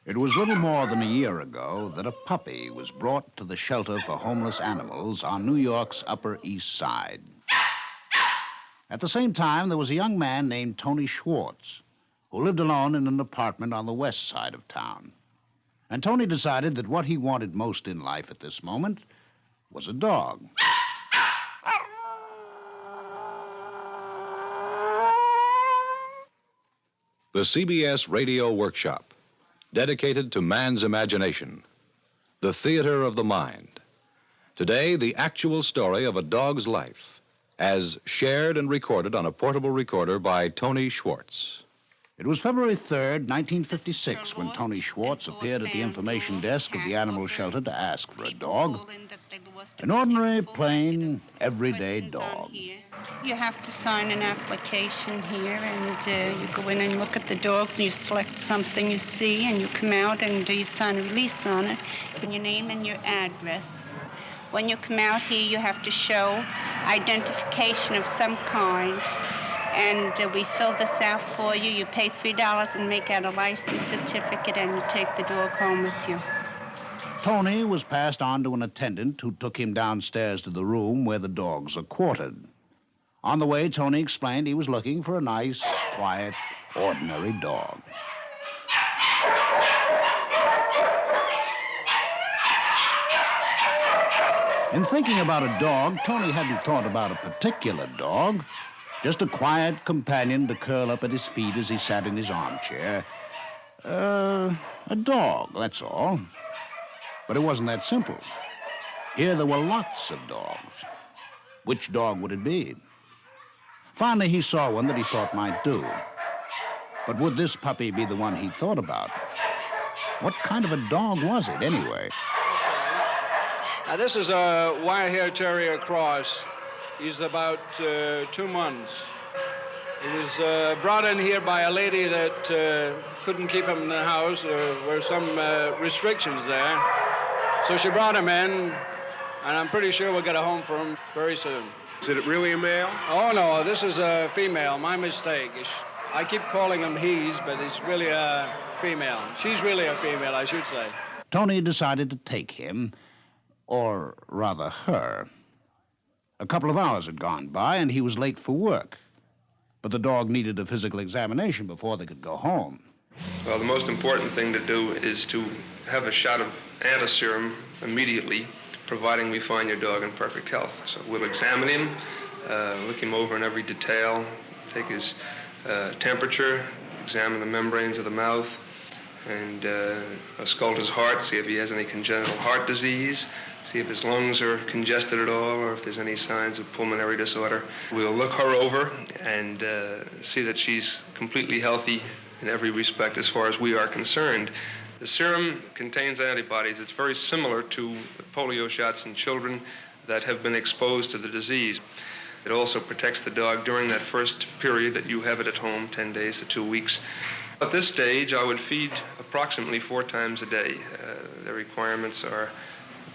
It was little more than a year ago that a puppy was brought to the shelter for homeless animals on New York's Upper East Side. At the same time, there was a young man named Tony Schwartz, who lived alone in an apartment on the west side of town. And Tony decided that what he wanted most in life at this moment was a dog. The CBS Radio Workshop, dedicated to man's imagination, the theater of the mind. Today, the actual story of a dog's life, as shared and recorded on a portable recorder by Tony Schwartz. It was February 3rd, 1956, when Tony Schwartz appeared at the information desk of the animal shelter to ask for a dog. An ordinary, plain, everyday dog. You have to sign an application here, and you go in and look at the dogs, and you select something you see, and you come out, and you sign a release on it, and your name and your address. When you come out here, you have to show identification of some kind, and we fill this out for you. You pay $3 and make out a license certificate, and you take the dog home with you. Tony was passed on to an attendant who took him downstairs to the room where the dogs are quartered. On the way, Tony explained he was looking for a nice, quiet, ordinary dog. In thinking about a dog, Tony hadn't thought about a particular dog, just a quiet companion to curl up at his feet as he sat in his armchair. A dog, that's all. But it wasn't that simple. Here there were lots of dogs. Which dog would it be? Finally, he saw one that he thought might do. But would this puppy be the one he thought about? What kind of a dog was it, anyway? Now, this is a wire-hair terrier cross. He's about 2 months. He was brought in here by a lady that couldn't keep him in the house. There were some restrictions there. So she brought him in, and I'm pretty sure we'll get a home for him very soon. Is it really a male? Oh, no, this is a female. My mistake. I keep calling him he's, but it's really a female. She's really a female, I should say. Tony decided to take him, or rather her. A couple of hours had gone by, and he was late for work. But the dog needed a physical examination before they could go home. Well, the most important thing to do is to have a shot of antiserum immediately, providing we find your dog in perfect health. So we'll examine him, look him over in every detail, take his temperature, examine the membranes of the mouth, and auscult his heart, see if he has any congenital heart disease, see if his lungs are congested at all, or if there's any signs of pulmonary disorder. We'll look her over and see that she's completely healthy in every respect as far as we are concerned. The serum contains antibodies. It's very similar to polio shots in children that have been exposed to the disease. It also protects the dog during that first period that you have it at home, 10 days to 2 weeks. At this stage, I would feed approximately 4 times a day. The requirements are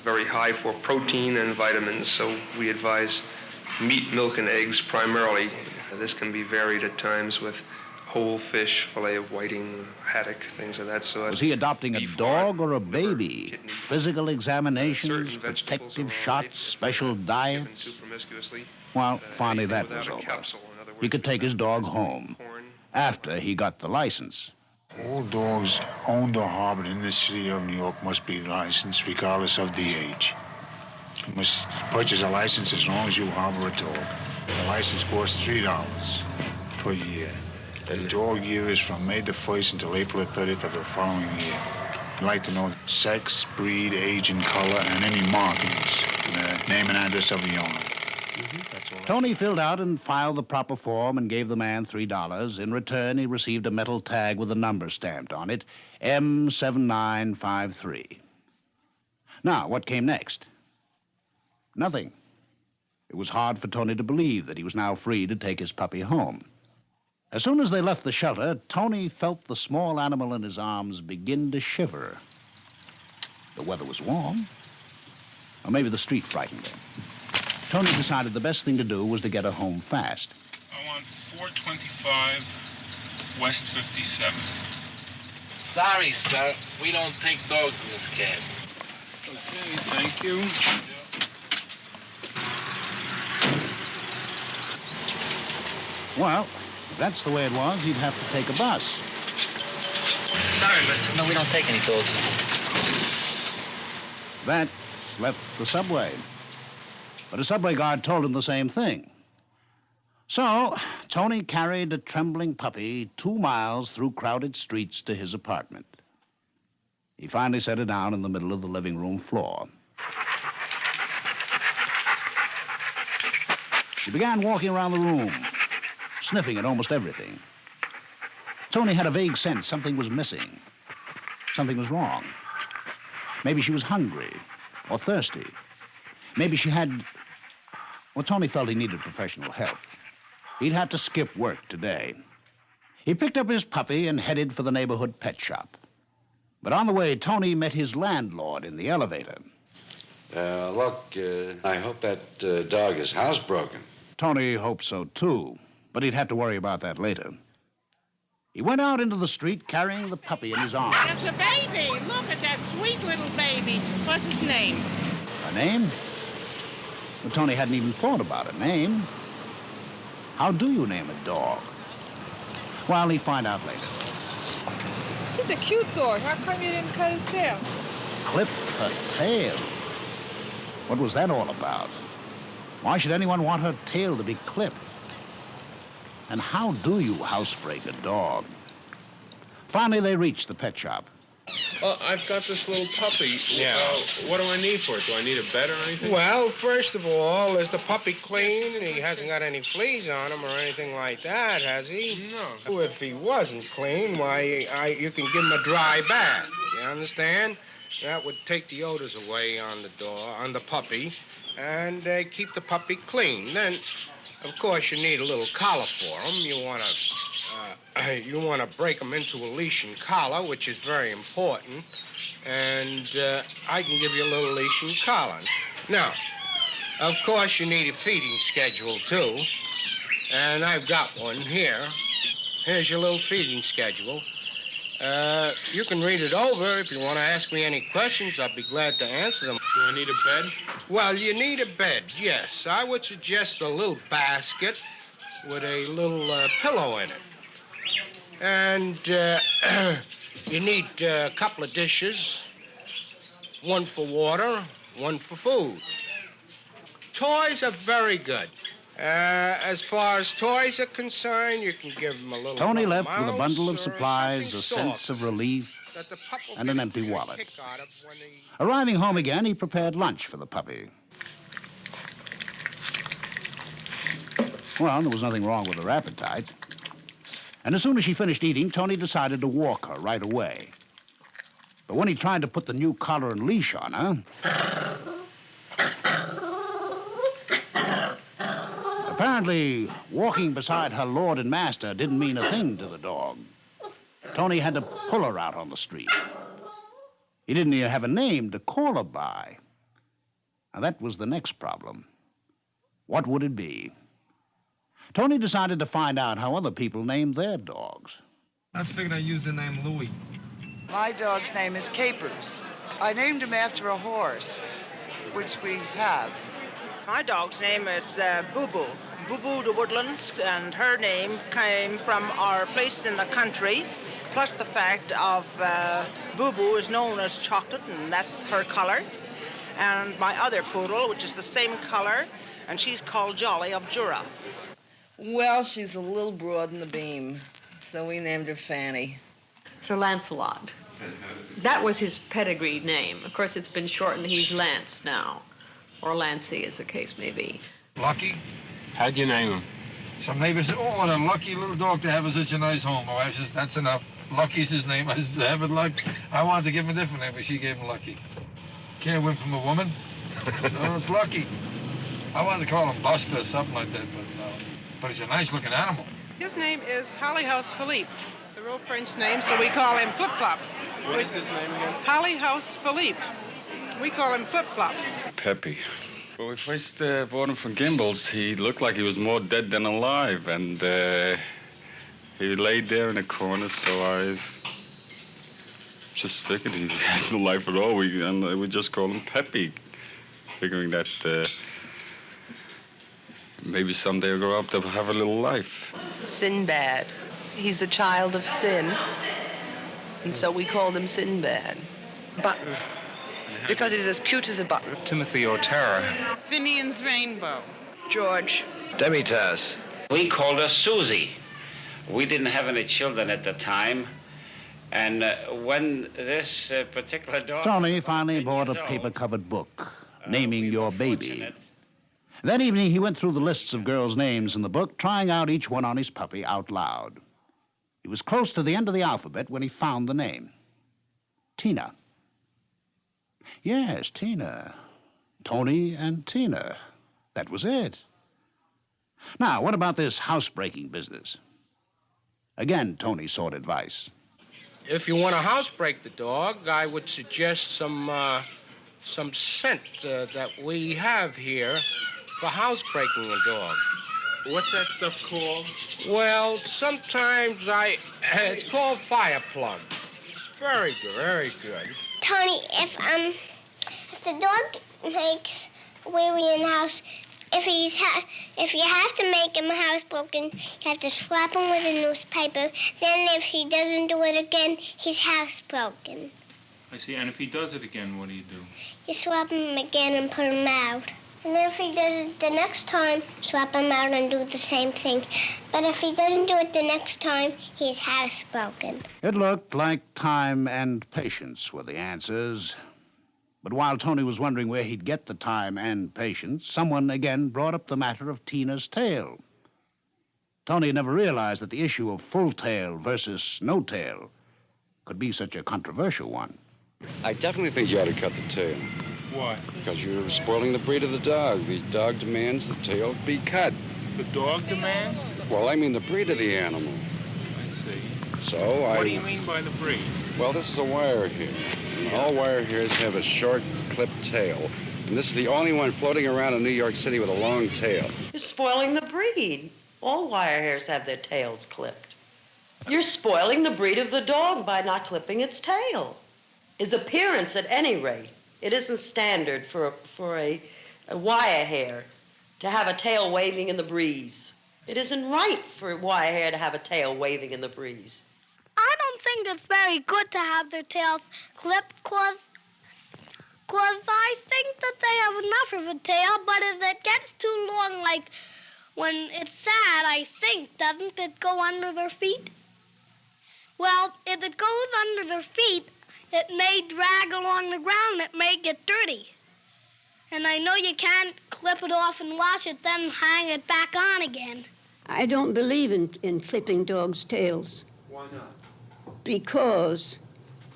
very high for protein and vitamins, so we advise meat, milk, and eggs primarily. This can be varied at times with whole fish, fillet of whiting, haddock, things of that sort. Was he adopting a dog or a baby? Physical examinations, protective shots, special diets? Well, finally that was over. He could take his dog home after he got the license. All dogs owned or harbored in the city of New York must be licensed regardless of the age. You must purchase a license as long as you harbor a dog. The license costs $3 per year. The dog year is from May the 1st until April the 30th of the following year. I'd like to know sex, breed, age, and color, and any markings, and the name and address of the owner. Tony filled out and filed the proper form and gave the man $3. In return, he received a metal tag with a number stamped on it, M7953. Now, what came next? Nothing. It was hard for Tony to believe that he was now free to take his puppy home. As soon as they left the shelter, Tony felt the small animal in his arms begin to shiver. The weather was warm, or maybe the street frightened him. Tony decided the best thing to do was to get her home fast. I want 425 West 57. Sorry, sir. We don't take dogs in this cab. Okay, thank you. Well, if that's the way it was, he'd have to take a bus. Sorry, mister. No, we don't take any dogs. That left the subway. But a subway guard told him the same thing. So, Tony carried a trembling puppy 2 miles through crowded streets to his apartment. He finally set her down in the middle of the living room floor. She began walking around the room, sniffing at almost everything. Tony had a vague sense something was missing. Something was wrong. Maybe she was hungry or thirsty. Maybe she had... Well, Tony felt he needed professional help. He'd have to skip work today. He picked up his puppy and headed for the neighborhood pet shop. But on the way, Tony met his landlord in the elevator. Look, I hope that dog is housebroken. Tony hoped so, too, but he'd have to worry about that later. He went out into the street carrying the puppy in his arms. It's a baby. Look at that sweet little baby. What's his name? A name? But Tony hadn't even thought about a name. How do you name a dog? Well, he'd find out later. He's a cute dog. How come you didn't cut his tail? Clip her tail? What was that all about? Why should anyone want her tail to be clipped? And how do you housebreak a dog? Finally, they reached the pet shop. I've got this little puppy. Yeah. What do I need for it? Do I need a bed or anything? Well, first of all, is the puppy clean? He hasn't got any fleas on him or anything like that, has he? No. If he wasn't clean, why, you can give him a dry bath. You understand? That would take the odors away on the puppy, and keep the puppy clean. Then, of course, you need a little collar for him. You want to break him into a leash and collar, which is very important. And I can give you a little leash and collar. Now, of course, you need a feeding schedule, too. And I've got one here. Here's your little feeding schedule. You can read it over. If you want to ask me any questions, I'll be glad to answer them. Do I need a bed? Well, you need a bed, yes. I would suggest a little basket with a little pillow in it. And you need a couple of dishes, one for water, one for food. Toys are very good. As far as toys are concerned, you can give them a little... Tony left mouse with a bundle of or supplies, a something sense of relief, that the pup will and get an a empty good wallet. kick out of when he... Arriving home again, he prepared lunch for the puppy. Well, there was nothing wrong with her appetite. And as soon as she finished eating, Tony decided to walk her right away. But when he tried to put the new collar and leash on her... Apparently, walking beside her lord and master didn't mean a thing to the dog. Tony had to pull her out on the street. He didn't even have a name to call her by. Now, that was the next problem. What would it be? Tony decided to find out how other people named their dogs. I figured I'd use the name Louis. My dog's name is Capers. I named him after a horse, which we have. My dog's name is Boo Boo. Boo Boo the Woodlands, and her name came from our place in the country, plus the fact of Boo Boo is known as chocolate, and that's her color. And my other poodle, which is the same color, and she's called Jolly of Jura. Well, she's a little broad in the beam, so we named her Fanny. Sir Lancelot. That was his pedigree name. Of course, it's been shortened. He's Lance now, or Lancey, as the case may be. Lucky? How'd you name him? Some neighbors said, oh, what a lucky little dog to have in such a nice home. My wife says, that's enough. Lucky's his name. I said, have it luck. I wanted to give him a different name, but she gave him Lucky. Can't win from a woman. No, it's Lucky. I wanted to call him Buster or something like that, but it's a nice-looking animal. His name is Hollyhouse Philippe, the real French name, so we call him Flip Flop. What is his name again? Hollyhouse Philippe. We call him Flip Flop. Peppy. When we first bought him from Gimbel's, he looked like he was more dead than alive, and he laid there in a corner, so Just figured he has no life at all. We just call him Peppy, figuring that maybe someday he'll grow up to have a little life. Sinbad. He's a child of sin, and so we called him Sinbad. Button, because he's as cute as a button. Timothy O'Tara. Finian's Rainbow. George. Demitas. We called her Susie. We didn't have any children at the time. And when this particular dog... Tony finally bought a paper-covered book, Naming Your Baby. That evening, he went through the lists of girls' names in the book, trying out each one on his puppy out loud. He was close to the end of the alphabet when he found the name. Tina. Yes, Tina. Tony and Tina. That was it. Now, what about this housebreaking business? Again, Tony sought advice. If you want to housebreak the dog, I would suggest some scent that we have here for housebreaking a dog. What's that stuff called? Well, sometimes it's called fire plug. Very good, very good. Tony, if the dog makes wee-wee in the house, if you have to make him housebroken, you have to slap him with a newspaper. Then if he doesn't do it again, he's housebroken. I see. And if he does it again, what do? You slap him again and put him out. And then if he does it the next time, swap him out and do the same thing. But if he doesn't do it the next time, he's housebroken. It looked like time and patience were the answers. But while Tony was wondering where he'd get the time and patience, someone again brought up the matter of Tina's tail. Tony had never realized that the issue of full tail versus no tail could be such a controversial one. I definitely think you ought to cut the tail. Why? Because you're spoiling the breed of the dog. The dog demands the tail be cut. The dog demands? Well, I mean the breed of the animal. I see. So What do you mean by the breed? Well, this is a wire hair. All wire hairs have a short, clipped tail. And this is the only one floating around in New York City with a long tail. You're spoiling the breed. All wire hairs have their tails clipped. You're spoiling the breed of the dog by not clipping its tail. Its appearance, at any rate. It isn't standard for a wire hair to have a tail waving in the breeze. It isn't right for a wire hair to have a tail waving in the breeze. I don't think it's very good to have their tails clipped, cause I think that they have enough of a tail, but if it gets too long, like when it's sad, I think, doesn't it go under their feet? Well, if it goes under their feet, it may drag along the ground, it may get dirty. And I know you can't clip it off and wash it, then hang it back on again. I don't believe in clipping dogs' tails. Why not? Because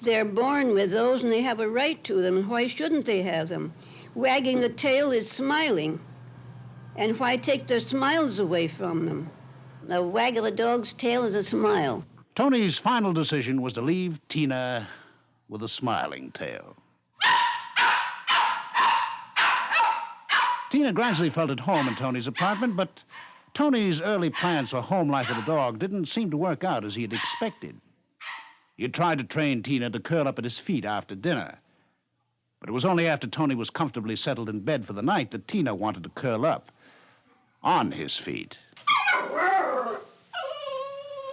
they're born with those and they have a right to them, and why shouldn't they have them? Wagging the tail is smiling, and why take their smiles away from them? The wag of a dog's tail is a smile. Tony's final decision was to leave Tina with a smiling tail. Tina gradually felt at home in Tony's apartment, but Tony's early plans for home life with the dog didn't seem to work out as he had expected. He had tried to train Tina to curl up at his feet after dinner, but it was only after Tony was comfortably settled in bed for the night that Tina wanted to curl up on his feet.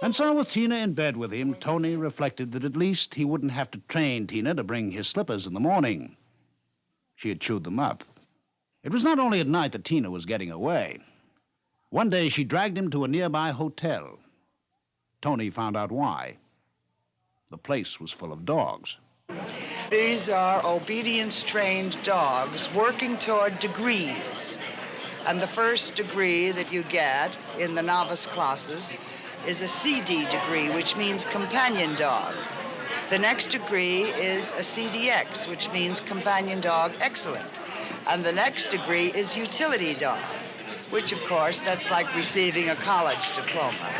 And so, with Tina in bed with him, Tony reflected that at least he wouldn't have to train Tina to bring his slippers in the morning. She had chewed them up. It was not only at night that Tina was getting away. One day, she dragged him to a nearby hotel. Tony found out why. The place was full of dogs. These are obedience-trained dogs working toward degrees. And the first degree that you get in the novice classes is a CD degree, which means companion dog. The next degree is a CDX, which means companion dog excellent. And the next degree is utility dog, which, of course, that's like receiving a college diploma.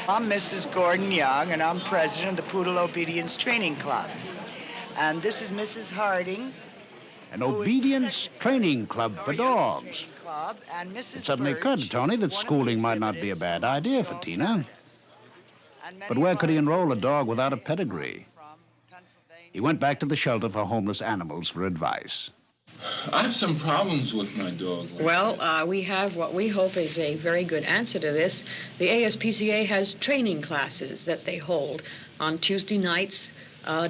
I'm Mrs. Gordon Young, and I'm president of the Poodle Obedience Training Club. And this is Mrs. Harding. An obedience training club for dogs. And Mrs. It suddenly occurred to Tony that schooling might not be a bad idea for Tina. But where could he enroll a dog without a pedigree? He went back to the shelter for homeless animals for advice. I have some problems with my dog. Well, we have what we hope is a very good answer to this. The ASPCA has training classes that they hold on Tuesday nights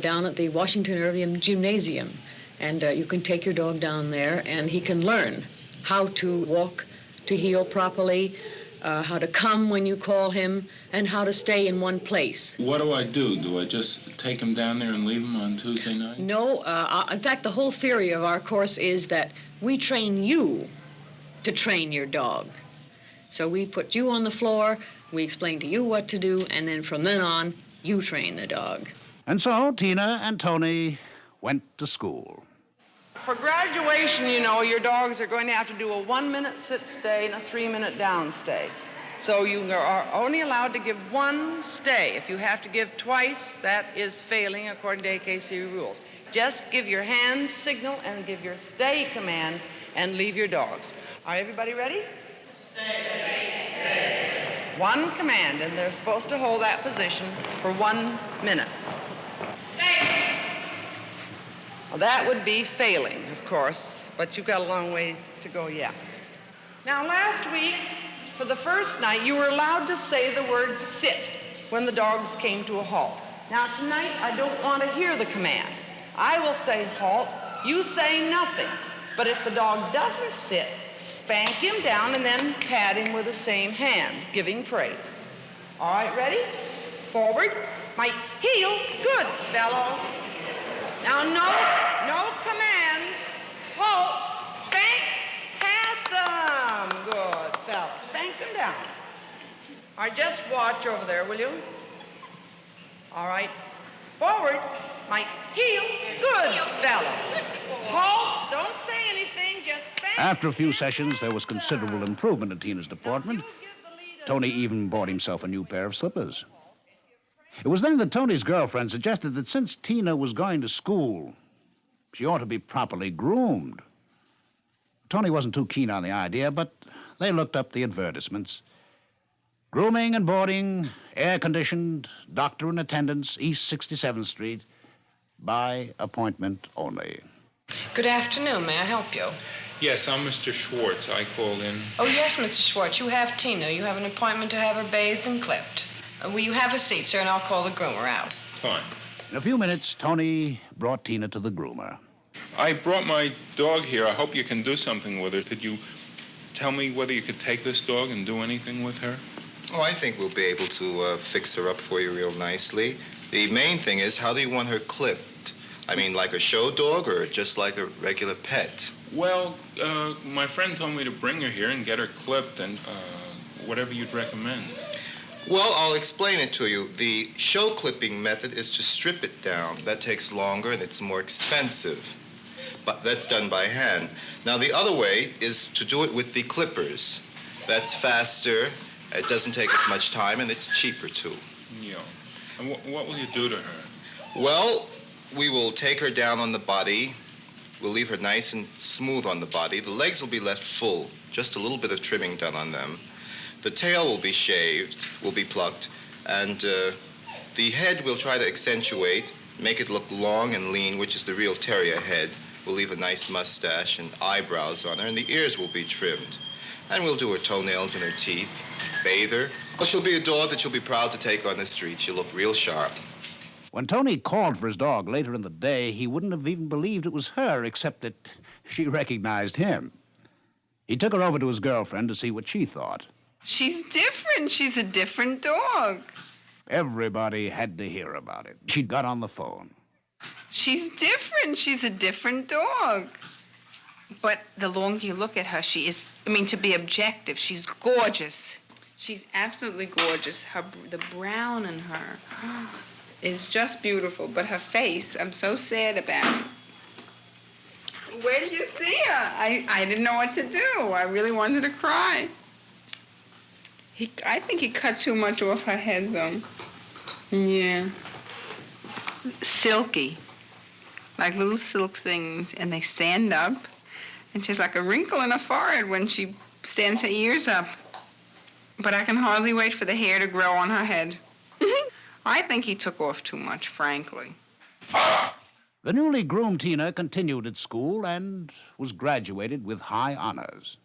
down at the Washington Irving Gymnasium. And you can take your dog down there, and he can learn how to walk, to heel properly, how to come when you call him, and how to stay in one place. What do I do? Do I just take him down there and leave him on Tuesday night? No, in fact, the whole theory of our course is that we train you to train your dog. So we put you on the floor, we explain to you what to do, and then from then on, you train the dog. And so Tina and Tony went to school. For graduation, you know, your dogs are going to have to do a 1-minute sit-stay and a 3-minute down-stay. So you are only allowed to give one stay. If you have to give twice, that is failing according to AKC rules. Just give your hand signal and give your stay command and leave your dogs. Are everybody ready? Stay. One command, and they're supposed to hold that position for 1 minute. Stay. Well, that would be failing, of course, but you've got a long way to go yet. Now, last week, for the first night, you were allowed to say the word sit when the dogs came to a halt. Now, tonight, I don't want to hear the command. I will say halt, you say nothing. But if the dog doesn't sit, spank him down and then pat him with the same hand, giving praise. All right, ready? Forward, my heel, good, fellow. Now, no command. Halt, spank, pat them. Good, fella. Spank them down. All right, just watch over there, will you? All right. Forward, my heel, good, fella. Halt, don't say anything, just spank. After a few sessions, there was considerable improvement in Tina's deportment. Tony even bought himself a new pair of slippers. It was then that Tony's girlfriend suggested that since Tina was going to school, she ought to be properly groomed. Tony wasn't too keen on the idea, but they looked up the advertisements. Grooming and boarding, air-conditioned, doctor in attendance, East 67th Street, by appointment only. Good afternoon. May I help you? Yes, I'm Mr. Schwartz. I called in. Oh, yes, Mr. Schwartz. You have Tina. You have an appointment to have her bathed and clipped. Will you have a seat, sir, and I'll call the groomer out. Fine. In a few minutes, Tony brought Tina to the groomer. I brought my dog here. I hope you can do something with her. Could you tell me whether you could take this dog and do anything with her? Oh, I think we'll be able to fix her up for you real nicely. The main thing is, how do you want her clipped? I mean, like a show dog or just like a regular pet? Well, my friend told me to bring her here and get her clipped and whatever you'd recommend. Well, I'll explain it to you. The show clipping method is to strip it down. That takes longer and it's more expensive. But that's done by hand. Now, the other way is to do it with the clippers. That's faster, it doesn't take as much time, and it's cheaper, too. Yeah. And what will you do to her? Well, we will take her down on the body. We'll leave her nice and smooth on the body. The legs will be left full, just a little bit of trimming done on them. The tail will be shaved, will be plucked, and the head we'll try to accentuate, make it look long and lean, which is the real terrier head. We'll leave a nice mustache and eyebrows on her, and the ears will be trimmed. And we'll do her toenails and her teeth, bathe her. Well, she'll be a dog that you'll be proud to take on the street. She'll look real sharp. When Tony called for his dog later in the day, he wouldn't have even believed it was her, except that she recognized him. He took her over to his girlfriend to see what she thought. She's different. She's a different dog. Everybody had to hear about it. She got on the phone. She's different. She's a different dog. But the longer you look at her, she is, to be objective, she's gorgeous. She's absolutely gorgeous. The brown in her is just beautiful. But her face, I'm so sad about it. Where did you see her? I didn't know what to do. I really wanted to cry. I think he cut too much off her head, though. Yeah. Silky. Like little silk things, and they stand up. And she's like a wrinkle in her forehead when she stands her ears up. But I can hardly wait for the hair to grow on her head. I think he took off too much, frankly. The newly groomed Tina continued at school and was graduated with high honors.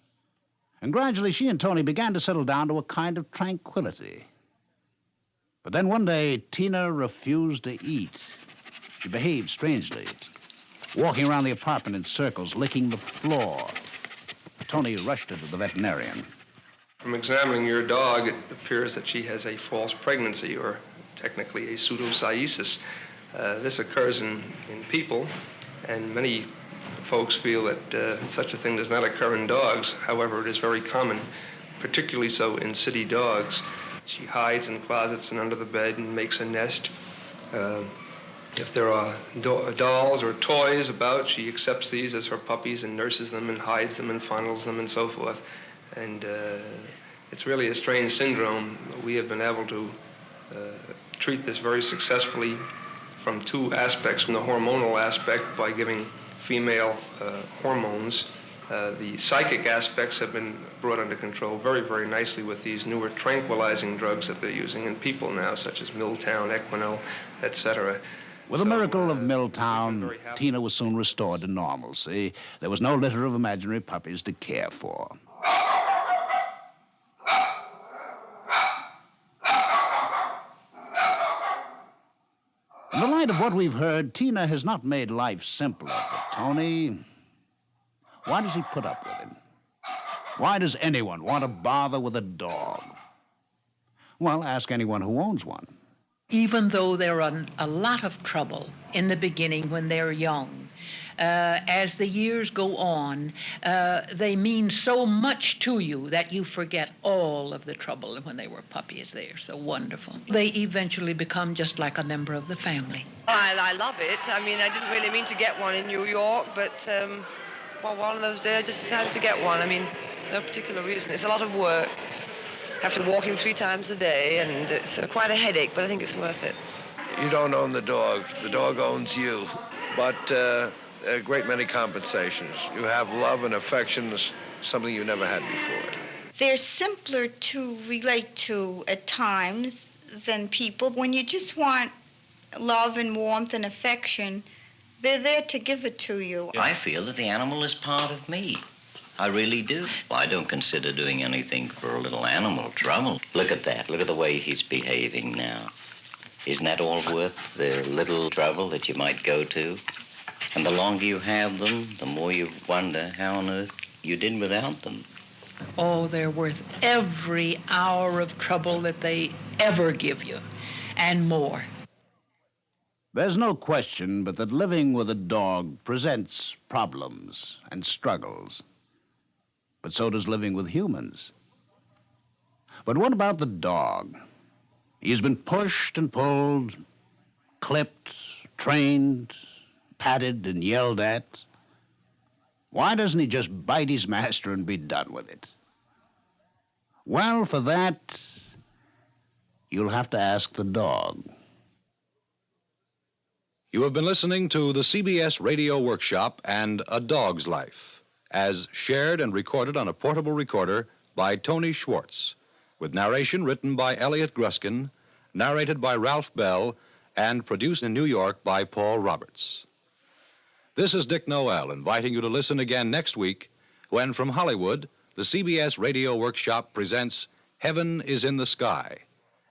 And gradually she and Tony began to settle down to a kind of tranquility. But then one day, Tina refused to eat. She behaved strangely, walking around the apartment in circles, licking the floor. Tony rushed her to the veterinarian. From examining your dog, it appears that she has a false pregnancy, or technically a pseudocyesis. This occurs in people, and many folks feel that such a thing does not occur in dogs. However, it is very common, particularly so in city dogs. She hides in closets and under the bed and makes a nest. If there are dolls or toys about, she accepts these as her puppies and nurses them and hides them and fondles them and so forth. And it's really a strange syndrome. We have been able to treat this very successfully from two aspects. From the hormonal aspect, by giving female hormones. The psychic aspects have been brought under control very, very nicely with these newer tranquilizing drugs that they're using in people now, such as Miltown, Equinol, etc. With the miracle of Milltown, Tina was soon restored to normalcy. There was no litter of imaginary puppies to care for. In the light of what we've heard, Tina has not made life simpler for Tony. Why does he put up with him? Why does anyone want to bother with a dog? Well, ask anyone who owns one. Even though they're in a lot of trouble in the beginning when they're young, as the years go on, they mean so much to you that you forget all of the trouble when they were puppies. They are so wonderful. They eventually become just like a member of the family. I love it. I mean, I didn't really mean to get one in New York, but well, one of those days I just decided to get one. I mean, no particular reason. It's a lot of work. Have to walk him 3 times a day, and it's quite a headache, but I think it's worth it. You don't own the dog owns you. But a great many compensations. You have love and affection, something you never had before. They're simpler to relate to at times than people. When you just want love and warmth and affection, they're there to give it to you. I feel that the animal is part of me. I really do. Well, I don't consider doing anything for a little animal trouble. Look at that. Look at the way he's behaving now. Isn't that all worth the little trouble that you might go to? And the longer you have them, the more you wonder how on earth you did without them. Oh, they're worth every hour of trouble that they ever give you, and more. There's no question but that living with a dog presents problems and struggles. But so does living with humans. But what about the dog? He's been pushed and pulled, clipped, trained, patted and yelled at. Why doesn't he just bite his master and be done with it? Well, for that, you'll have to ask the dog. You have been listening to the CBS Radio Workshop and A Dog's Life, as shared and recorded on a portable recorder by Tony Schwartz, with narration written by Elliot Gruskin, narrated by Ralph Bell, and produced in New York by Paul Roberts. This is Dick Noel inviting you to listen again next week when, from Hollywood, the CBS Radio Workshop presents Heaven is in the Sky,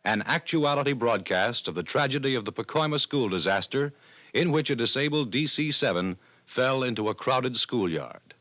an actuality broadcast of the tragedy of the Pacoima school disaster in which a disabled DC-7 fell into a crowded schoolyard.